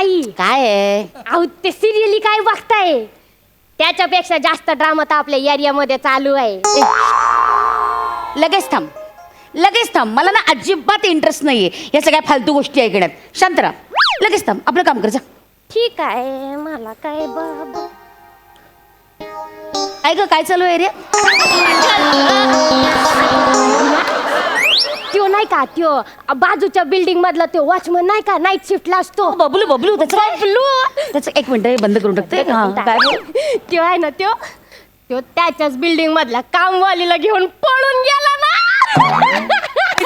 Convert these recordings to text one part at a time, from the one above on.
ताई. काय आहे? अहो ते सिरियली काय बघताय? त्याच्यापेक्षा जास्त ड्रामा तर आपल्या एरियामध्ये चालू आहे. लगेच थांब, लगेच थांब. मला ना अजिबात इंटरेस्ट नाहीये या सगळ्या फालतू गोष्टी ऐकण्यात. शांत राहा, लगेच थांब, आपलं काम कर जा. ठीक आहे, मला काय बाबा. काय ग, काय चालू आहे रे? त्यो नाही का, त्यो बाजूच्या बिल्डिंग मधला त्यो वॉचमन नाही का, नाईट शिफ्टला असतो. बबलू बबलू त्याचं त्याचं एक मिनिट हे बंद करून टाकते. हा, काय त्यो आहे ना, त्यो त्याच्याच बिल्डिंग मधल्या कामवालीला घेऊन पळून गेला ना.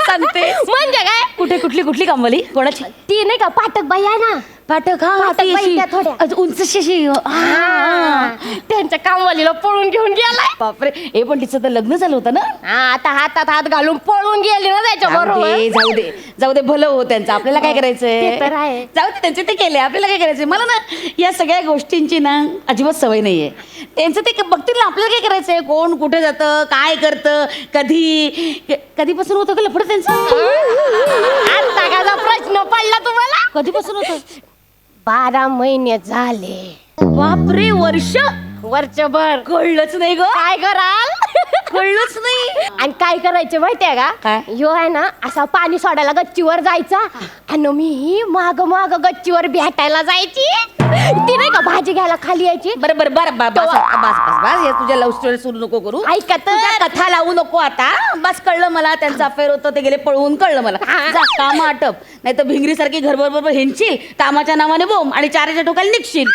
सांगते म्हणजे काय? कुठे कुठली कामवाली? कोणाची? ती नाही का पाठक बाई आहे ना. पाठक, हा पाठक बाई त्या थोड्या. उंचशी. त्यांच्या कामवालीला पळून घेऊन गेलाय. बापरे, हे पण तिचं तर लग्न झालं होतं ना. आता हातात हात घालून पळून गेली ना त्याच्या बरोबर. जाऊ दे भलं हो त्यांचं. आपल्याला काय करायचंय? ते तर आहे. जाऊ दे, त्यांचे ते केले, आपल्याला काय करायचंय? मला ना या सगळ्या गोष्टींची ना अजिबात सवय नाहीये. त्यांचं ते बघतील ना, आपल्याला काय करायचंय? कोण कुठे जातं, काय करतं, कधीपासून होतं का लफडं त्यांचं? आता का प्रश्न पडला तुम्हाला? कधीपासून होतं? 12 महिने झाले. बापरे, वर्षभर. कळलंच नाही ग. काय कराल? कळलंच नाही. आणि काय करायचं माहितीये का? काय? यो आहे ना, असा पाणी सोडायला गच्चीवर जायचा आणि मी ही माग गच्चीवर भेटायला जायची. ती नाही का भाजी घ्यायला खाली यायची. बरं बस या तुझ्या लव्ह स्टोरी सुरू नको करू. ऐका तर. तुझ्या कथा लावू नको आता. बस कळलं मला, त्यांचं अफेअर होतं, ते गेले पळवून, कळलं मला. जा काम आटप, नाही तर भिंगरी सारखी घरभर हिंडशील, कामाच्या नावाने बोंब आणि चाराच्या ठोकाला निघशील.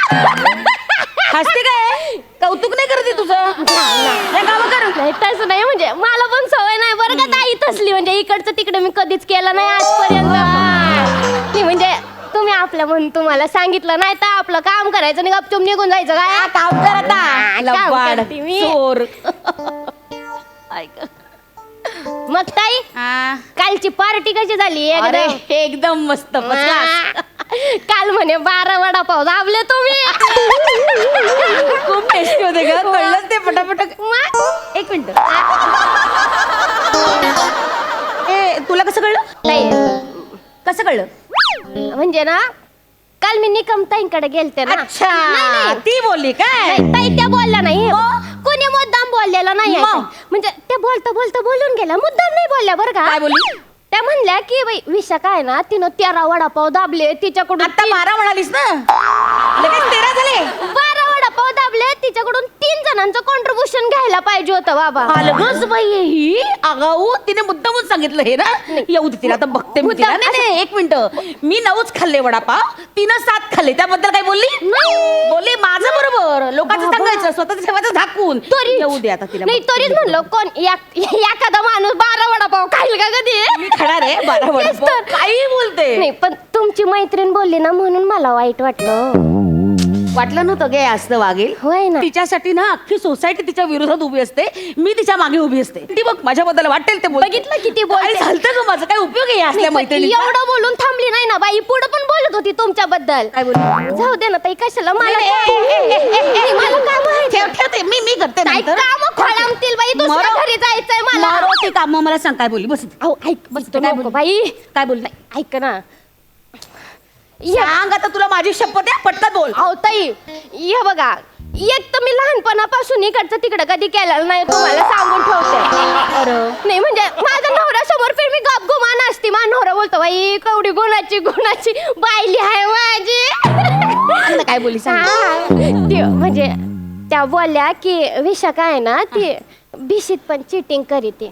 हसते काय? कौतुक नाही करते तुझं. काम कर. नाही तसं नाही, म्हणजे मला पण सवय नाही बरं का ताई तसली. म्हणजे इकडचं तिकडे मी कधीच केलं नाही आजपर्यंत. नाही म्हणजे तुम्ही आपलं म्हणून तुम्हाला सांगितलं नाही तर आपलं काम करायचं आणि गपचूप निघून जायचं. काय काम कर आता. काम लबाड, करते मी. चोर. ऐक मग ताई, कालची पार्टी कशी झाली? अरे एकदम मस्त. काल म्हणे 12 वडापाव दाबले तुम्ही. खूप टेस्टी होते ग. कळलंच ते पटापट. एक मिनिट, तुला कसं कळलं? नाही कसं कळलं? म्हणजे ना, काल मी निकमताईंकडे गेलते ना. अच्छा, नाही, ती बोलली काय? नाही, ताई त्या बोलल्या नाही. कोणी मुद्दाम बोललेला नाही. म्हणजे ते बोलता बोलून गेल्या, मुद्दाम नाही बोलल्या बरं का. काय बोलली? त्या म्हणल्या की बाई विषय काय ना, तिनं 13 वडापाव दाबले तिच्याकडून. आता 12 म्हणालीस ना, लगेच 13 झाले. 12 वडापाव दाबले तिच्याकडून. 3 जणांचं कॉन्ट्रीब्युशन घ्यायला पाहिजे होतं बाबा. अलगच बाई ही आगाऊ. तिने मुद्दामच सांगितलं हे ना. येऊ दे तिला, आता बघते मी तिला. नाही, एक मिनिट, मी 9च खाल्ले वडापाव, तिनं 7 खाल्ले. त्याबद्दल काय बोलली? बोलली माझं बरोबर, लोकांचं सांगायचं, स्वतःच ठेवायचं झाकून. तरी येऊ दे आता तिला. नाही, तरीच म्हणलं कोण एखादा माणूस 12 वडापाव खाईल का कधी? मी खाणार आहे 12 वडापाव. काही बोलते. नाही, पण तुमची मैत्रीण बोलली ना म्हणून मला वाईट वाटलं नव्हतं गे असं वागेल. होय ना. तिच्यासाठी ना अख्खी सोसायटी तिच्या विरोधात उभी असते, मी तिच्या मागे उभी असते. ती बघ माझ्याबद्दल वाटेल ते बोल. बघितलं किती बोलते. झालतं का माझं? काय उपयोग आहे असल्या मैत्रिणी? एवढं बोलून थांबली नाही ना बाई, पुढे पण बोलत होती तुमच्याबद्दल. काय बोलली? जाऊ दे ना ताई, कशाला मला काम ठेवते मी करते नंतर. काम खोळंबतील बाई, दुसऱ्या घरी जायचंय मला. ते काम मला सांग. काय बोलली? बस. अहो ऐक, बसतो नको बाई. काय बोलली? ऐक ना, सांग आता, तुला माझी शपथ आहे, पटकन बोल. अहो ताई, हे बघा, एक तर मी लहानपणापासून इकडचं तिकडं कधी केलेलं नाही, तुम्हाला सांगून ठेवते. नाही म्हणजे माझ्या नवऱ्यासमोर फिर मी गपगुमान असते. माझा नवरा बोलतो बाई कवडी गुणाची बायली आहे माझी. काय बोलली सांग. ते म्हणजे त्या बोलल्या की विषय काय ना, ती भिशीत पण चिटिंग करीते.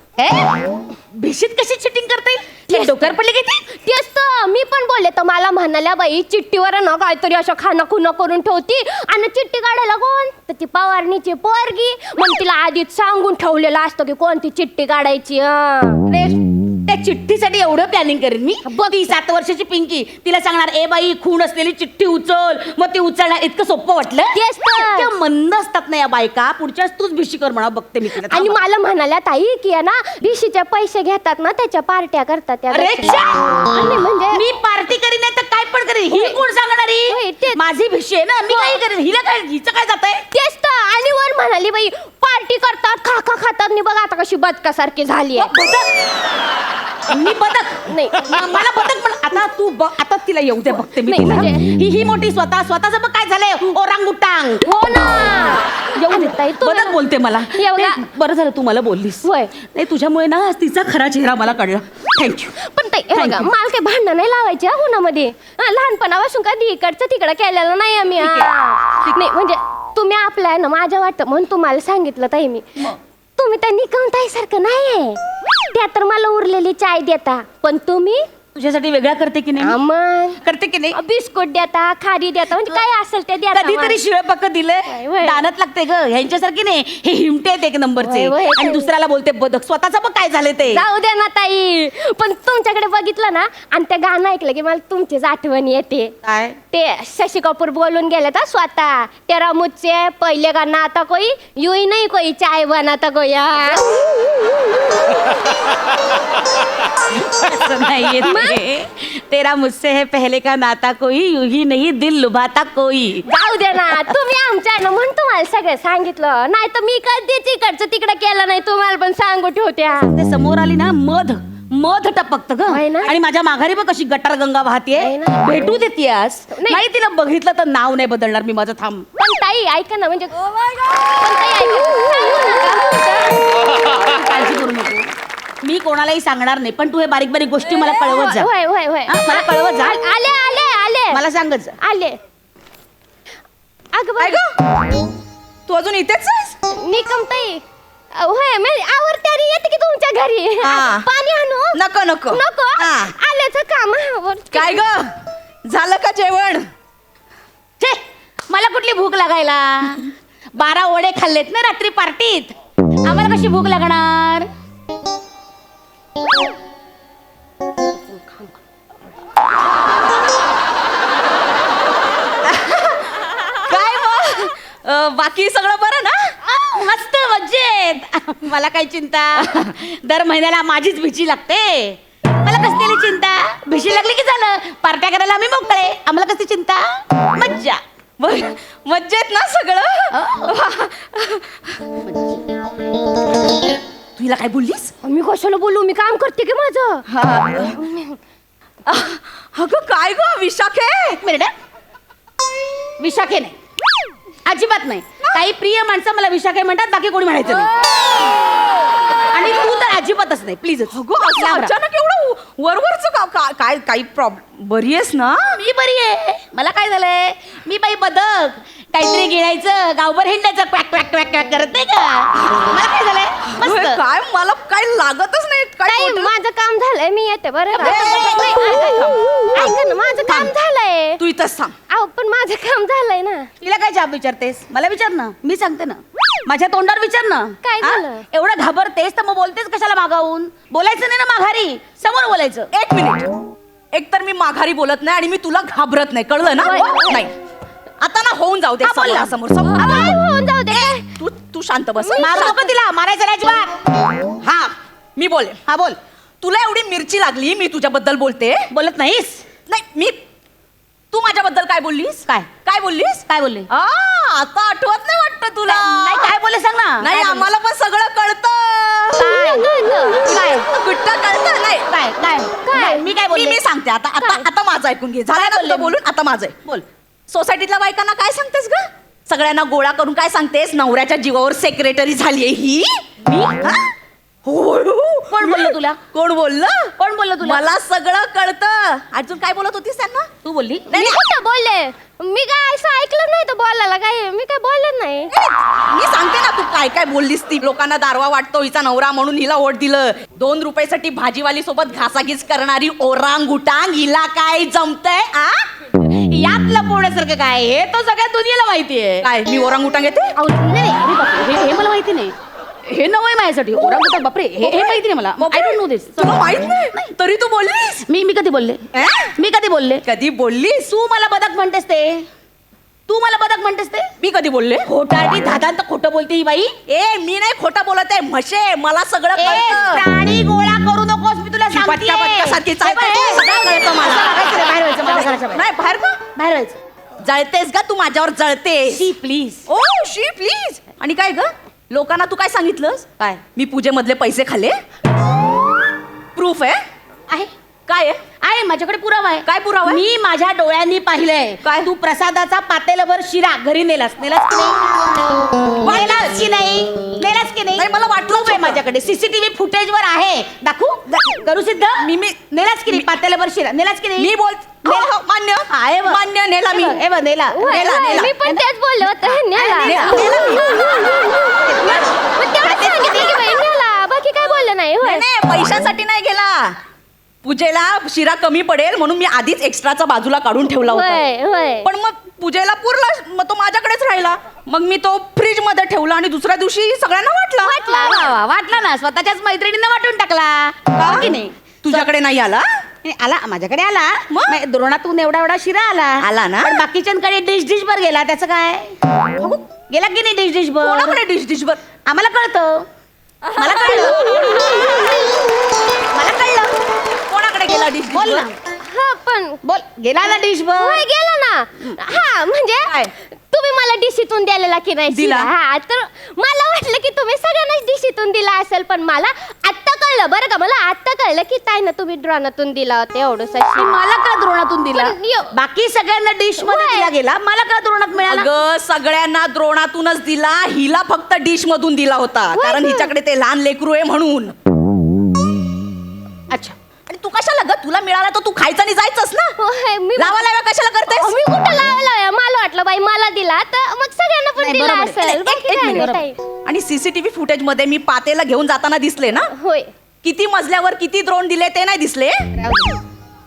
भिशीत कशी चिटिंग करते? डोक्यावर पडली किती? तेच तर मी पण बोलले, तर मला म्हणाल्या बाई चिठ्ठीवर ना काहीतरी असं खाणं खुणं करून ठेवती आणि चिठ्ठी काढायला कोण? तर ती पवारनीची पोरगी. मग तिला आधीच सांगून ठेवलेलं असतं की कोणती चिठ्ठी काढायची. त्या चिठ्ठीसाठी एवढं प्लॅनिंग करेन मी. ती 7 वर्षाची पिंकी, तिला सांगणार ए बाई खूण असलेली चिठ्ठी उचल, मग ती उचलणार. इतकं सोपं वाटलं? तेच तर. मंद असतात ना या बायका. पुढच्याच तूच भिशी कर म्हणा, बघते मी तिला. आणि मला म्हणाल्या ताई की आहे ना, भिशीचे पैसे घेतात ना त्याच्या पार्ट्या करतात त्या. म्हणजे मी पार्टी करीन नाही तर काय पण करीन. ही कोण सांगणारी? माझी भिशी आहे ना, मी काय करेन? हिला काय, हिचं काय जात आहे? तेच तर. आणि वर म्हणाली बाई पार्टी करतात, खा खातात. बघा आता कशी बदकासारखी झाली आहे. मी बदक नाही. मला बदक पण आता तू आता तिला येऊ दे बघते मी नाही, तिला. म्हणजे- ही मोठी स्वतःच बघ काय झालंय ओरांगुटांग. हो ना येऊ दे ताई, तुम्ही बदक बोलते मला. एवढा- नाही, बरं झालं तू मला बोललीस. होय. नाही तुझ्यामुळे ना आज तिचा खरा चेहरा मला कळला. थँक्यू. पण ताई हे बघा, मला काही भांडण नाही लावायचे हा कोणामध्ये. लहानपणापासून कधी इकडचं तिकडं केलेलं नाही आम्ही. नाही म्हणजे तुम्ही आपल्या आहे ना माझ्या वाटतं म्हणून तुम्हाला सांगितलं ताई मी. तुम्ही त्या निकम ताईसारखं नाहीये. त्या तर मला उरलेली चाय देता, पण तुम्ही तुझ्यासाठी वेगळा करते की नाही? मग करते की नाही? बिस्कुट देता, खारी देता, म्हणजे काय असेल ते देता. कधीतरी शिळे पक्क दिलंय. वय, वय. दानत लागते ग ह्यांच्यासारखी नाही. हे हिमटे आहेत एक नंबरचे. वय, वय, आणि ताई. दुसऱ्याला बोलते बदक. स्वतःच बघ काय झाले ते. जाऊ दे ना ताई, पण तुमच्याकडे बघितलं ना आणि ते गाणं ऐकलं की मला तुमचीच आठवण येते. काय? ते शशी कपूर बोलून गेले तर स्वतः तेरा मुझसे पहिले का नाता कोई यूं नहीं कोई चाय बनाता कोई. असं नाहीये ते. तेरा मुझसे है पहले का नाता कोई यूं ही नहीं दिल लुभाता कोई. जाऊ दे ना, तुम्ही आमच्या ना म्हणून तुम्हाला सगळं सांगितलं. नाही तर मी कधीच इकडचं तिकडं केलं नाही, तुम्हाला पण सांगू ठेवत्या. ते समोर आली ना मध टपकत ग. होय ना? आणि माझ्या माघारी बघ कशी गटार गंगा वाहतीये. होय ना? भेटू देते आज. नाही. नाही तिला बघितलं तर नाव नाही बदलणार मी माझं. थांब. पण ताई ऐका ना, म्हणजे पण ताई ऐका, सांगू नका. काळजी करू नको. मी कोणालाही सांगणार नाही, पण तू हे बारीक बारीक गोष्टी मला कळवत जा. होय होय होय. हा, मला कळवत जा. आले आले आले मला सांगत जा. आले. अगं काय बघ, ग तू अजून इथेच आहेस? निकम ताई होय मी आवरत्यारी येते की तुमच्या घरी. हा. पाणी आणू? नको नको नको हा. आल्याचं काम. काय ग झालं का जेवण? छे, मला कुठली भूक लागायला. 12 वडे खाल्लेत ना रात्री पार्टीत. आम्हाला कशी भूक लागणार? काय मग बाकी सगळं बरं ना? मस्त मज्जेत. मला काय चिंता. दर महिन्याला माझीच भिशी लागते. मला कसली चिंता. भिशी लागली की झालं, पार्ट्या करायला आम्ही मोकळे. आम्हाला कसली चिंता. मज्जा. मज्जेत ना सगळं? तुला काय बोललीस? मी कशाला बोलू, मी काम करते की माझं. अगं काय ग विशाखे? एक मिनिट हं. विशाखे नाही, अजिबात नाही. काही प्रिय माणसं मला विशाखे म्हणतात, बाकी कोणी म्हणायचं नाही. आणि तू तर अजिबातच नाही. प्लीज अगं असं अचानक एवढं वरवरच काय काही प्रॉब्लेम? बरी आहेस ना? मी बरी आहे. मला काय झालंय, मी बाई बदक. काहीतरी गिळायचं, गावभर हिंडायचं, क्वॅक क्वॅक क्वॅक क्वॅक करत नाही का. मला काय झालंय अगं, मस्त. काय मला काय लागतच नाही. काय ताई बोलते? माझं काम झालंय, मी येते बरं का? ए, ऐका ना, माझं काम झालंय. तू इथंच थांब. अहो पण माझं काम झालंय ना. तिला काय जाब विचारतेस? मला विचार ना, मी सांगते ना. माझ्या तोंडावर विचार ना. काय हा? झालं? एवढं घाबरतेस तर मग बोलतेस कशाला मागावून? बोलायचं नाही ना माघारी, समोर बोलायचं. एक मिनिट. एक तर मी माघारी बोलत नाही आणि मी तुला घाबरत नाही, कळलं ना? होय. नाही आता ना होऊन जाऊ दे. हा, बोल ना. समोर समोर काय होऊन जाऊ दे. तू शांत बस. मारू नको तिला, मारायचं नाही अजिबात. हा मी बोले. हा बोल. तुला एवढी मिरची लागली मी तुझ्याबद्दल बोलते? बोलत नाहीस? नाही मी तू माझ्याबद्दल काय बोललीस? काय? काय बोललीस? काय बोलले? आता आठवत नाही वाटतं तुला? नाही, काय बोलले सांग ना. नाही काय बोलले? आम्हाला पण सगळं कळतं. काय? कुठं कळतं? नाही काय काय काय मी काय बोलले? मी सांगते आता आता काय? आता माझं ऐकून घे. झालं काय ना बोलले तुला मी? बोलून? आता माझं आहे. बोल. सोसायटीतल्या बायकांना काय सांगतेस ग? सगळ्यांना गोळा करून काय सांगतेस? नवऱ्याच्या जीवावर सेक्रेटरी झालीये ही. मी? हा? होय. कोण बोललं तुला? कोण बोललं? कोण बोललं तुला? मला सगळं कळतं. अजून काय बोलत होतीस त्यांना? तू बोलली? नाही, मी कुठं बोलले? मी काय असं ऐकलं नाही तर बोलायला काय, मी काय बोलले नाही. मी सांगते ना तू काय काय बोललीस. ती लोकांना दारवा वाटतो हिचा नवरा म्हणून हिला ओढ दिलं. 2 रुपयासाठी भाजीवाली सोबत घासाघीस करणारी ओरांगुटांग हिला काय जमतंय? आ यात लपवण्यासारखं काय? हे तो सगळ्या दुनियेला माहितीये. काय मी ओरांगुटांग येते? अहो, नाही नाही, अरे बापरे, हे मला माहिती नाही. हे नवय माझ्यासाठी. ओरांगुटांग, बापरे, हे माहिती नाही मला. आय डोंट नो दिस. तुला माहित नाही तरी तू बोललीस? मी कधी बोलले? अं? मी कधी बोलले? कधी बोललीस? तू मला बदक म्हणतेस ते? तू मला बदक म्हणतेस ते? मी कधी बोलले? खोटाटी धादांत खोटं बोलते ही बाई. ए मी नाही खोटं बोलत आहे. म्हशे मला सगळं ए, कळतं. प्राणी गोळा करू नकोस, मी तुला सांगते. पटक्या पटक्यासारखी चालते. सगळं कळतं मला. बाहेर व्हायचं, माझ्या घराच्या बाहेर. नाही बाहेर का? बाहेर व्हायचं. जळतेस का तू माझ्यावर? जळतेस. शी प्लीज. Oh she please. आणि काय ग लोकांना तू काय सांगितलंस? काय? मी पूजेमधले पैसे खाल्ले. प्रूफ आहे? आहे काय आहे माझ्याकडे पुरावा आहे. काय पुरावा आहे? मी माझ्या डोळ्यांनी पाहिलंय. काय? तू प्रसादाचा पातेलभर शिरा घरी नेलास की नाही? नेलास की नाही? नेलास की नाही, मला वाटलंच खूप आहे होतं. माझ्याकडे सीसीटीव्ही फुटेज वर आहे. दाखवू करू सिद्ध? मी नेलास की नाही पातेलभर शिरा? नेलास की नाही? मी बोल नेला. मान्य आहे बघ. मान्य नेला मी हे बघ, नेला. होय, नेला, होय, नेला. मी पण तेच बोलले होते नेला. नेला मी. मग तेवढंच सांगितलं की बाई नेला, बाकी काय बोलले नाही. होय. नाही पैशासाठी नाही गेला. पूजेला शिरा कमी पडेल म्हणून मी आधीच एक्स्ट्राचा बाजूला काढून ठेवला होता. होय होय. पण मग पूजेला पुरला, मग तो माझ्याकडेच राहिला. मग मी तो फ्रीज मध्ये ठेवला आणि दुसऱ्या दिवशी सगळ्यांना वाटला. वा, वा, वाटला ना स्वतःच्याच मैत्रिणींना वाटून टाकला हो की नाही? तुझ्याकडे नाही आला? आला माझ्याकडे आला. मग? मग द्रोणातून एवढा शशिरा आला. आला ना? पण बाकीच्यांकडे डिश भर गेला. त्याचं काय? गेला की नाही डिश भर? कोणाकडे डिश बर? आम्हाला कळतं. मला कळलं. मला कळलं. कोणाकडे गेला डिश? बोल ना. हा पण बोल. गेला ना डिश भर? होय गेला ना. हा म्हणजे काय? तुम्ही मला डिशीतून द्यालेला की नाही दिला. शिरा? हा तर मला वाटलं की तुम्ही सगळ्यांनाच डिशीतून दिला असेल, पण मला आत्ता कळलं बरं का. मला आत्ता कळलं की ताई ना तुम्ही ड्रोनातून दिला होता एवढंसा आणि शिरा. मला का द्रोणातून दिला? पण यो- बाकी सगळ्यांना डिश मध्ये होय. दिला गेला. मला का द्रोणात मिळाला? अगं सगळ्यांना द्रोणातूनच दिला, हिला फक्त डिश मधून दिला होता. होय कारण का? हिच्याकडे ते लहान लेकरू आहे म्हणून. अच्छा. आणि तू कशाला ग? तुला मिळाला तर तू खायचं आणि जायचंच ना. होय, मी लावा लावा कशाला करतेस? मी कुठं लावला? मला वाटलं बाई मला दिला तर मग सगळ्यांना पण नाही, दिला बरोबर आहे. असेल. बाकी एक काय मिनिट. नाही ताई. आणि सीसीटीव्ही फुटेज मध्ये मी पातेला घेऊन जाताना दिसले ना. होय. किती मजल्यावर किती द्रोण दिले ते नाही दिसले.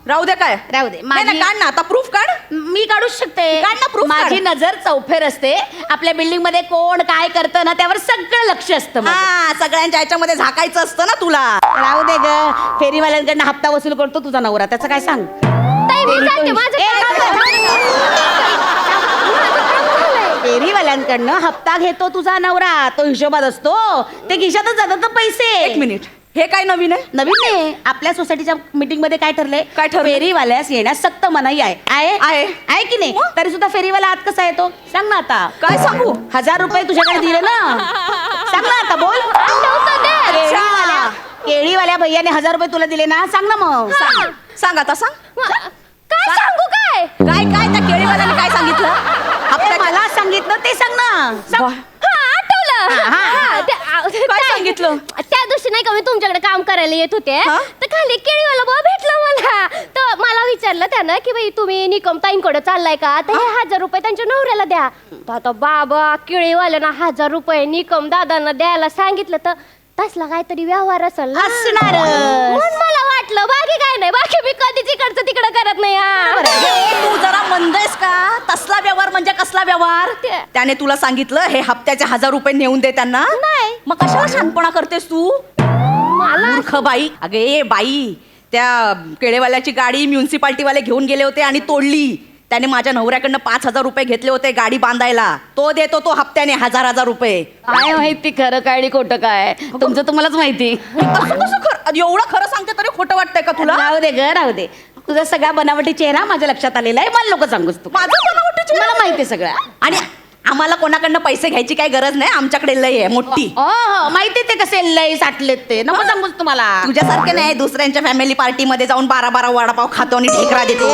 राहू दे काय? राहू दे. नाही ना, काढ ना आता प्रूफ काढ. मी काढूच शकते. काढ ना, proof माझी काढ. नजर चौफेर असते. आपल्या बिल्डिंग मध्ये कोण काय करतं ना त्यावर सगळं लक्ष असतं माझं. हा सगळ्यांच्या ह्याच्यामध्ये झाकायचं असतं ना तुला. राहू दे ग. फेरीवाल्यांकडनं हप्ता वसूल करतो तुझा नवरा. त्याचं काय सांग? ताई मी सांगते माझं ए, काम थांब, झालंय. फेरीवाल्यांकडनं हप्ता घेतो तुझा नवरा. तो हिशोबात असतो. ते खिशातच जातात पैसे. एक मिनिट, हे काय नवीन आहे? नवीन नाही. आपल्या सोसायटीच्या मीटिंग मध्ये काय ठरले? काय ठरलं? फेरीवाल्यास येण्यास सक्त मनाई आहे. आहे आहे. आहे की नाही? तरी सुद्धा फेरीवाला आत कसा येतो सांग ना आता. काय सांगू? 1000 रुपये तुझ्याकडे दिले ना. सांग ना आता बोल. केळीवाल्या केळीवाल्या भैयाने 1000 रुपये तुला दिले ना. सांग ना मग. सांग सांग आता सांग. काय सांगू काय? काय काय त्या केळीवाल्याने काय सांगितलं? अरे मला सांगितलं ते सांग ना. सांग. हा आठवलं. हा, हा. हा, काय सांगितलं? त्या दिवशी नाही का मी तुमच्याकडे काम करायला येत होते, हा? तर खाली केळीवाला बाबा भेटला मला. तर मला विचारलं त्यानं की बाई तुम्ही निकम ताईंकडे चाललाय का, तर हे 1000 रुपये त्यांच्या नवऱ्याला द्या. तर आता बाबा केळीवाल्यानं 1000 रुपये निकम दादांना द्यायला सांगितलं, तर तसला काहीतरी व्यवहार असेल ना. असणारच. म्हणून मला वाटलं बाकी काय नाही. बाकी मी कधीच इकडचं तिकडं करत नाही. हा. ए, तू जरा मंद आहेस का? तसला व्यवहार म्हणजे कसला व्यवहार? ते- त्याने तुला सांगितलं हे हप्त्याचे 1000 रुपये नेऊन दे त्यांना. नाही. मग कशाला शानपणा करतेस तू? मला मूर्ख बाई. अगे बाई, त्या केळेवाल्याची गाडी म्युन्सिपाल्टीवाले घेऊन गेले होते आणि तोडली. त्याने माझ्या नवऱ्याकडनं 5000 रुपये घेतले होते गाडी बांधायला. तो देतो तो हप्त्याने 1000 रुपये. काय माहिती खरं काय आणि खोटं काय? तुमचं तुम्हालाच माहिती. असं कसं खरं? एवढं खरं सांगते तरी खोटं वाटतंय का तुला? राहू दे ग राहू दे. तुझा सगळा बनावटी चेहरा माझ्या लक्षात आलेला आहे. मला लोक सांगूस तू. माझं बनावटी चेहरा? मला माहिती आहे सगळं. आणि आम्हाला कोणाकडनं पैसे घ्यायची काही गरज नाही. आमच्याकडे लय आहे मोठी. हो माहिती ते कसे लय साठलेत ते. नको सांगूस तुम्हाला. तुझ्यासारखे नाही दुसऱ्यांच्या फॅमिली पार्टी मध्ये जाऊन 12 वडापाव खातो आणि ढेकरा देतो.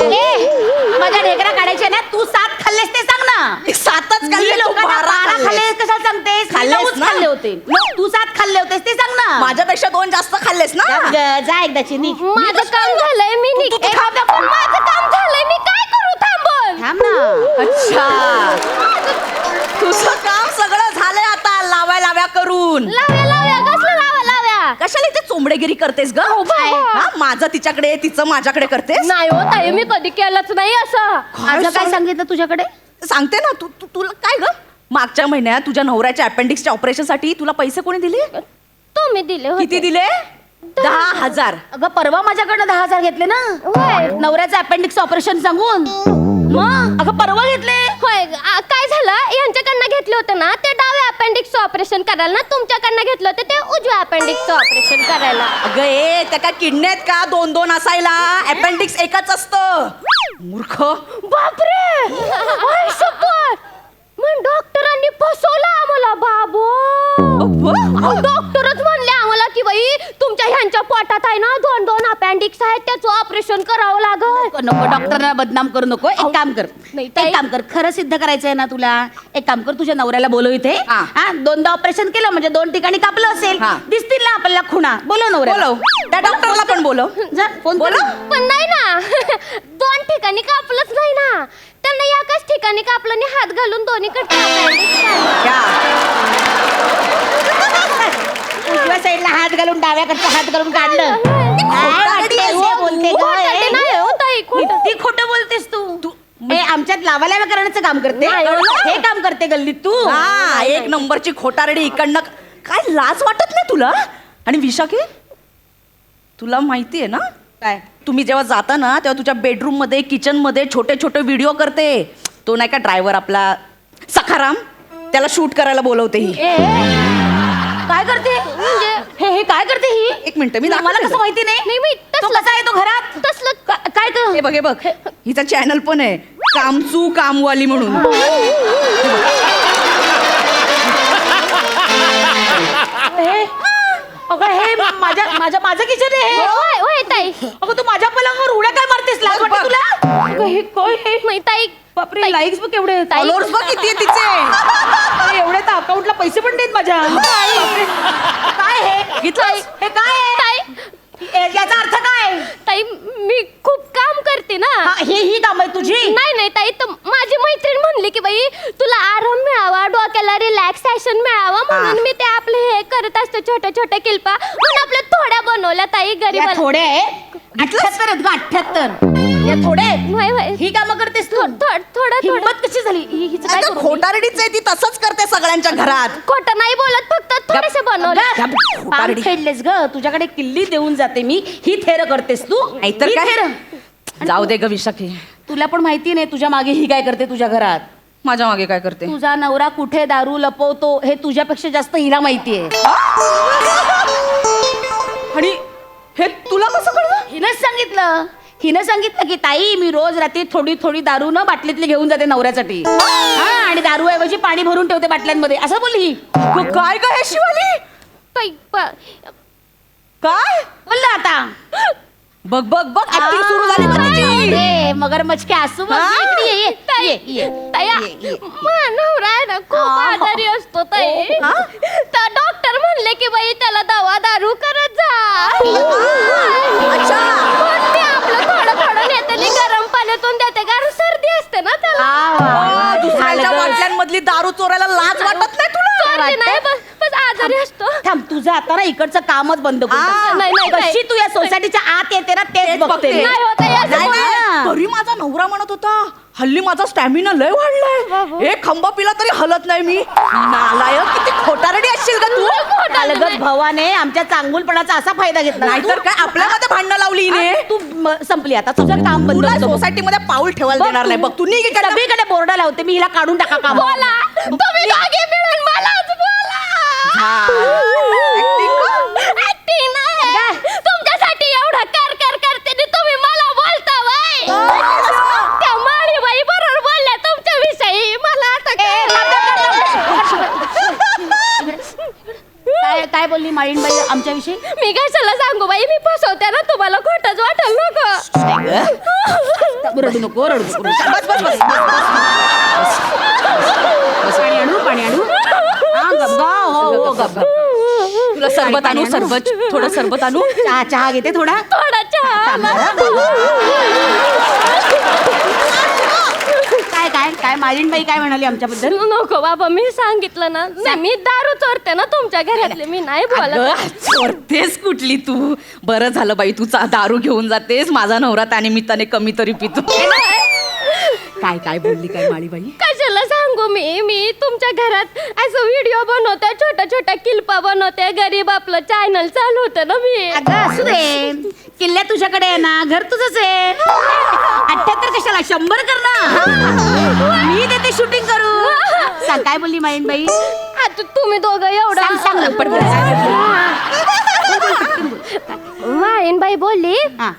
माझ्या ढेकरा काढायचे ना. तू 7 खाल्लेस ते सांग ना. 7च मी खाल्ले, तू लोकांना 12 12 खाल्ले. खाल्ले कशाला सांगतेस? मी खाल्लेस 9च ना? खाल्ले होते. तू 7 खाल्ले होतेस ते सांग ना. माझ्यापेक्षा 2 जास्त खाल्लेस ना. जा ग, जा एकदाची निघ. माझं काम झालंय. मी तू- तू निघते. थांब. पण माझं काम झालंय. मी काय करू? थांबून. थांब ना. अच्छा, तुझं काम सगळं झालंय आता लाव्या करून. लाव्या लाव्या कसलं लाव्या? कशाला इथे चोंबडेगिरी करतेस ग? हा, माझं तिच्याकडे तिचं माझ्याकडे करतेस. नाही हो ताई, मी कधी केलंच नाही असं. माझं काय सांगितलं तुझ्याकडे? सांगते ना तुला काय ग? मागच्या महिन्यात तुझ्या नवऱ्याच्या अपेंडिक्सच्या ऑपरेशन साठी तुला पैसे कोणी दिले? तुम्ही दिले होते. किती दिले? 10,000. अगं परवा माझ्याकडनं 10,000 घेतले ना. होय. नवऱ्याचं अपेंडिक्स ऑपरेशन सांगून. मग अगं परवा घेतले. होय. काय झालं, यांच्याकडनं घेतले होते ना ते डाव्या अपेंडिक्सचं ऑपरेशन करायला ना, तुमच्याकडनं घेतलं होतं ते उजव्या अपेंडिक्सचं ऑपरेशन करायला. अगं ए, त्या काय किडनी आहेत का 2-2 असायला? अपेंडिक्स एकच असतं. मूर्ख. बापरे. होय, शपथ. मग डॉक्टरांनी फसवलं आम्हाला बाबू. अव्वा. डॉक्टरच म्हणले आम्हाला की बाई तुमच्या ह्यांच्या पोटात आहे ना 2 अपेंडिक्स आहेत, त्याचं ऑपरेशन करावं लागल. नको डॉक्टरना बदनाम करू नको. एक काम कर, नाही, एक ताई. काम कर, खरं सिद्ध करायचंय ना तुला, एक काम कर, तुझ्या नवऱ्याला बोलव इथे. हा. हा 2दा ऑपरेशन केलं म्हणजे 2 ठिकाणी कापलं असेल, हा. दिसतील ना आपल्याला खुणा. बोलव नवऱ्याला. बोलव त्या डॉक्टरला पण बोलव. जा फोन बोलव. पण नाही ना 2 ठिकाणी कापलंच नाही ना, त्यांना एकाच ठिकाणी कापलं आणि हात घालून दोन्हीकडे उजव्या साईडला हात घालून डाव्याकडचा हात घालून काढलं. काय वाटतंय हे बोलते गं? नाही हो ताई, खोटं. किती खोटं बोलतेस तू. हे आमच्यात लावायला करण्याचं काम करते, नाही, हे काम करते गल्लीत तू. हा एक नंबरची खोटारडी इकडनं. काय लाज वाटत नाही तुला? आणि विशाखे, तुला माहितीये ना काय तुम्ही जेव्हा जाता ना तेव्हा तुझ्या बेडरूम मध्ये किचन मध्ये छोटे छोटे व्हिडिओ करते. तो नाही का ड्रायव्हर आपला सखाराम, त्याला शूट करायला बोलवते ही. काय करते म्हणजे हे काय करते ही? एक मिनिट मी मला दाखवते कसं तुला. माहिती नाही. नाही मी तो तसलं कसा आहे तो घरात? तसलं काय कर हे बघ हे बघ, हिचा चॅनल पण आहे कामचू कामवाली म्हणून. अगं हे माझं किचन आहे हे. होय होय ताई. अगं तू माझ्या पलंगावर उड्या काय मारतेस? लाज बघ, वाटते बघ. तुला? अगं हे काय हे? नाही ताई, बापरे लाईक्स बघ केवढे आहेत. फॉलोअर्स बघ किती आहे तिचे. अरे, एवढे तर अकाउंटला पैसे पण देत माझ्या. बापरे. काय हे घेतलंस? हे काय आहे? ताई याचा अर्थ काय? ताई मी खूप काम करते ना. हा, ही काम आहे तुझी? नाही नाही ताई, तर माझी मैत्रीण म्हणली की बाई तुला आराम मिळावा, डोक्याला रिलॅक्सेशन मिळावं म्हणून मी ते आपले हे करत असते छोट्या छोट्या किल्पा, म्हणून आपल्या थोड्या बनवल्या ताई या गरीब. थोडे 78 आहेत ग 78. या थोडे आहेत. ही कामं करतेस तू? थोडं हिंमत कशी झाली? हिचं काय करू मी? खोटारडीच आहे ती, तसंच करते सगळ्यांच्या घरात. खोटं नाही बोलत, फक्त थोडेसे बनवले. अगं, पान फेडलेस ग. तुझ्याकडे किल्ली देऊन जाते मी, ही थेर करतेस तू? नाहीतर ही काय? थेर. जाऊ दे ग विशाखे, तुला पण माहिती नाही तुझ्या मागे ही काय करते तुझ्या घरात. माझ्या मागे काय करते? तुझा नवरा कुठे दारू लपवतो हे तुझ्यापेक्षा जास्त हिला माहितीये. आणि हे तुला कसं कळलं? हिनं सांगितलं की ताई मी रोज रात्री थोडी थोडी दारू न बाटलीतली घेऊन जाते नवऱ्यासाठी. हा, आणि दारू ऐवजी पाणी भरून ठेवते बाटल्यांमध्ये, असं बोलली ही. अगं, काय ग हे शिवाली? ताई काय बोललं आता. बघ बघ बघ ऍक्टिंग सुरू झाली बघ तिची. ए, मगरमच्छ के आसू बघ. हा? इकडे ये, ये, ताई, ये, ये, ताई, ये, ये. माझा नवरा आहे ना खूप आजारी असतो ताई. तर डॉक्टर म्हणले की बाई त्याला दवा दारू करत जा. अच्छा. पण मी आपलं थोडं थोडं नेते आणि गरम पाण्यातून देते, कारण सर्दी असते ना त्याला. आ, दुसऱ्याच्या झालं ग. बाटल्यांमधली दारू चोरायला लाज वाटत नाही तुला? चोरली नाही, बस बस आजारी असतो. थांब, तुझं आता ना इकडचं कामच बंद करून आ, टाक. नाही, नाही, कशी तू या सोसायटीच्या आत येते ना तेच बघते मी. नाही होत आहे असं नाही, बोल. नाही. तरी माझा नवरा म्हणत होता हल्ली माझा स्टॅमिना लय वाढलाय, एक खंबा पिला तरी हलत नाही मी. नालायक, किती खोटारडी असशील का तू? अलगद भवाने आमच्या चांगुलपणाचा असा फायदा घेतला. नाहीतर काय आपल्यामध्ये भांडणं लावली हिने. तू संपली आता, तुझं काम बंद तुला होतं. सोसायटीमध्ये पाऊल ठेवायला देणार नाही. बघ तू निघ इकडनं. सगळीकडे बोर्ड लावते मी, हिला काढून टाका काम. बोला तुम्ही दोघे मिळून मलाच बोला. Acting का? Acting नाही. तुमच्यासाठी एवढं कर करते आणि तुम्ही मला बोलता बाई. त्या माळीबाई बरोबर बोलल्या तुमच्या विषयी, मला आता काय काय बोलली माळीणबाई आमच्याविषयी? मी कशाला सांगू बाई, मी फसवते ना तुम्हाला, खोटंच वाटेल नको. रडू नको, रडू नको. बस बस बस पाणी आणू, पाणी आणू. हा, गप गा. हो, हो, गप, गप. तुला सरबत आणू, सरबत, थोडं सरबत आणू. चहा घेते थोडा. थोडा चहा. काय माळीणबाई काय म्हणाली आमच्याबद्दल? नको बाबा, मी सांगितलं ना, नाही, मी दारू चोरते ना तुमच्या घरातले, मी नाही बोलत. अगं, चोरतेस कुठली तू? बरं झालं बाई, तू दारू घेऊन जातेस. माझा नवरा त्या निमित्ताने कमी तरी पितो. काय काय बोलली काय माळीबाई? कशाला सांगू मी तुमच्या घरात असं व्हिडिओ बनवते, छोट्या छोट्या किल्पा बनवते, गरीब आपलं चॅनल चालू होतं ना मी. अगं असू दे, किल्ल्या तुझ्याकडे आहे ना, घर तुझंच आहे. 78 कशाला 100 कर ना, मी देते शूटिंग करू. सांग काय बोलली माळीणबाई? आता तुम्ही दोघं एवढं सांग सांग ना, पटकन. माळीणबाई बोलली हा,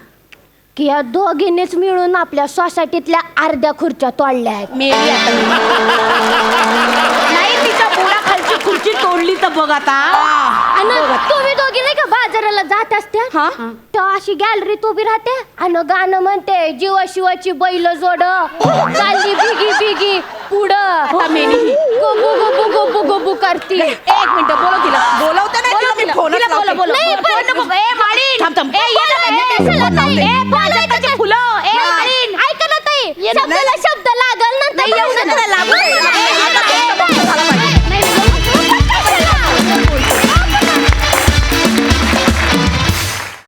की या दोघींनीच मिळून आपल्या सोसायटीतल्या अर्ध्या खुर्च्या तोडल्या आहेत. मेली आता मी. नाही, तिच्या बुडाखालची खुर्ची तोडली तर बघ आता. आणि तुम्ही दोघी नाही का बाजाराला जात असत्या हा? तर अशी गॅलरीत उभी राहते आणि गाणं म्हणते जीवा शिवाची बैल जोड चालली बिगी बिगी पुढं आता मेली ही. गोबू गोबू गोबू गोबू करती. एक मिनिट बोलव तिला. बोलवते नाही तिला, मी तिला. फोनच तिला बोलव, लावते. बोलव. नाही, बोलव. पण- ए, माळी. थांब, थांब. ए, ये ना. बोलव. ए, प्राजक्ताची फुलं.